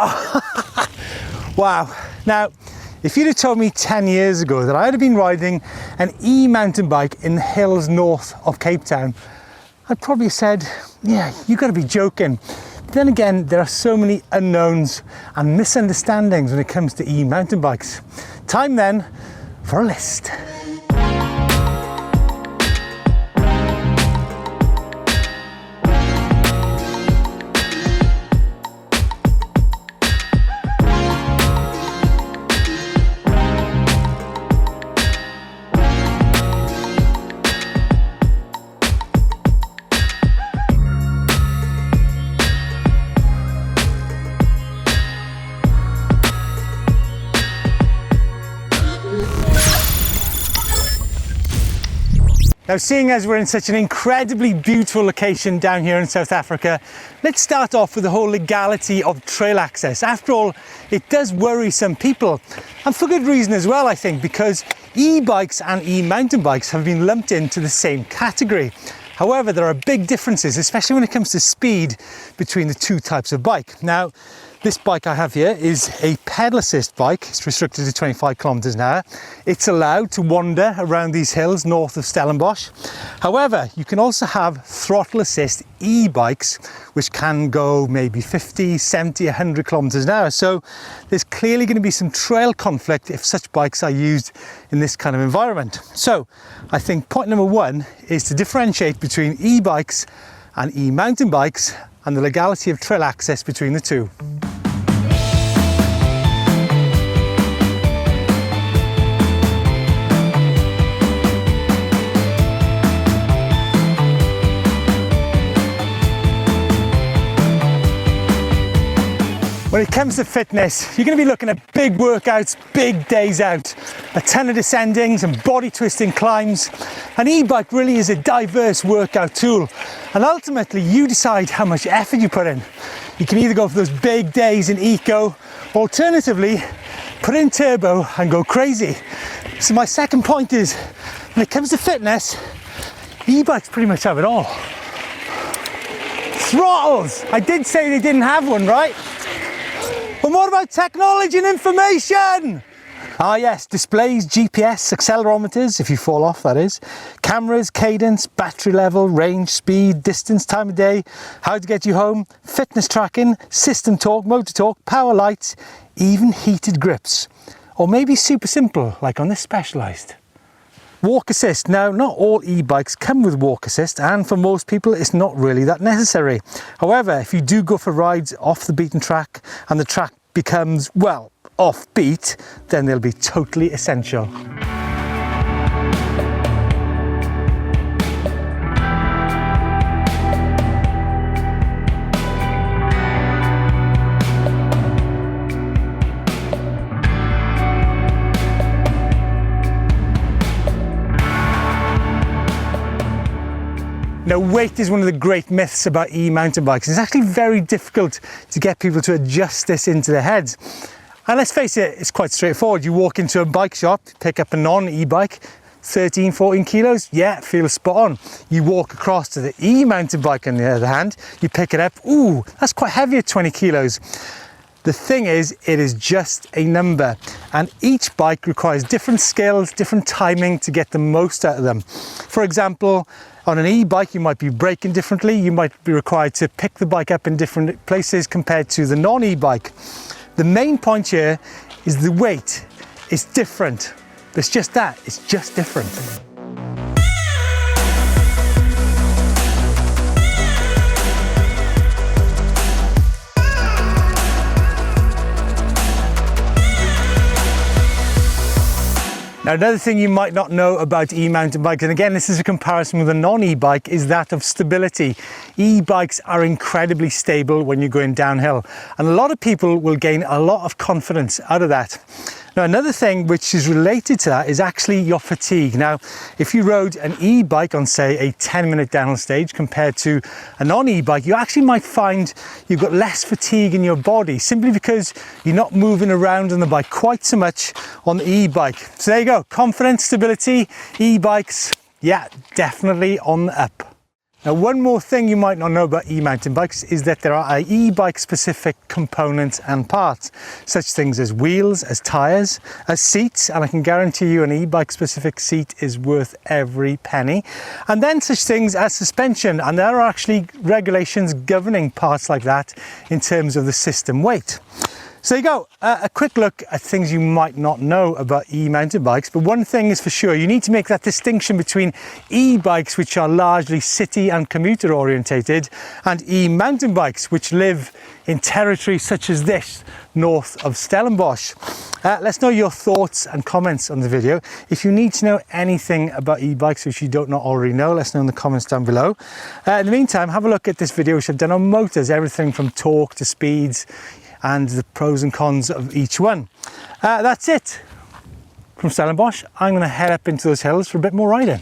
Oh, wow. Now, if you'd have told me 10 years ago that I'd have been riding an e-mountain bike in the hills north of Cape Town, I'd probably have said, yeah, you gotta be joking. But then again, there are so many unknowns and misunderstandings when it comes to e-mountain bikes. Time then for a list. Now, seeing as we're in such an incredibly beautiful location down here in South Africa, let's start off with the whole legality of trail access. After all, it does worry some people, and for good reason as well, I think, because e-bikes and e-mountain bikes have been lumped into the same category. However, there are big differences, especially when it comes to speed, between the two types of bike. Now, this bike I have here is a pedal assist bike. It's restricted to 25 kilometers an hour. It's allowed to wander around these hills north of Stellenbosch. However, you can also have throttle assist e-bikes, which can go maybe 50, 70, 100 kilometers an hour. So there's clearly going to be some trail conflict if such bikes are used in this kind of environment. So I think point number one is to differentiate between e-bikes and e-mountain bikes and the legality of trail access between the two. When it comes to fitness, you're going to be looking at big workouts, big days out, a ton of descendings and body twisting climbs. An e-bike really is a diverse workout tool, and ultimately you decide how much effort you put in. You can either go for those big days in eco, alternatively put in turbo and go crazy. So my second point is, when it comes to fitness, e-bikes pretty much have it all. Throttles! I did say they didn't have one, right? But what about technology and information? Ah yes, displays, GPS, accelerometers, if you fall off that is, cameras, cadence, battery level, range, speed, distance, time of day, how to get you home, fitness tracking, system talk, motor talk, power lights, even heated grips. Or maybe super simple, like on this Specialized. Walk assist. Now, not all e-bikes come with walk assist, and for most people it's not really that necessary. However, if you do go for rides off the beaten track and the track becomes, well, offbeat, then they'll be totally essential. Now, weight is one of the great myths about e-mountain bikes. It's actually very difficult to get people to adjust this into their heads. And let's face it, it's quite straightforward. You walk into a bike shop, pick up a non-e-bike, 13, 14 kilos, yeah, feels spot on. You walk across to the e-mountain bike on the other hand, you pick it up, ooh, that's quite heavy at 20 kilos. The thing is, it is just a number, and each bike requires different skills, different timing to get the most out of them. For example, on an e-bike, you might be braking differently, you might be required to pick the bike up in different places compared to the non-e-bike. The main point here is the weight is different. It's just that, it's just different. Now, another thing you might not know about e-mountain bikes, and again, this is a comparison with a non-e-bike, is that of stability. E-bikes are incredibly stable when you're going downhill, and a lot of people will gain a lot of confidence out of that. Now, another thing which is related to that is actually your fatigue. Now, if you rode an e-bike on, say, a 10-minute downhill stage compared to a non-e-bike, you actually might find you've got less fatigue in your body, simply because you're not moving around on the bike quite so much on the e-bike. So there you go, confidence, stability, e-bikes, yeah, definitely on the up. Now, one more thing you might not know about e-mountain bikes is that there are e-bike specific components and parts, such things as wheels, as tyres, as seats, and I can guarantee you an e-bike specific seat is worth every penny. And then such things as suspension, and there are actually regulations governing parts like that in terms of the system weight. So there you go, a quick look at things you might not know about e-mountain bikes, but one thing is for sure, you need to make that distinction between e-bikes, which are largely city and commuter orientated, and e-mountain bikes, which live in territory such as this, north of Stellenbosch. Let's know your thoughts and comments on the video. If you need to know anything about e-bikes which you don't not already know, let us know in the comments down below. In the meantime, have a look at this video which I've done on motors, everything from torque to speeds, and the pros and cons of each one. That's it from Stellenbosch. I'm going to head up into those hills for a bit more riding.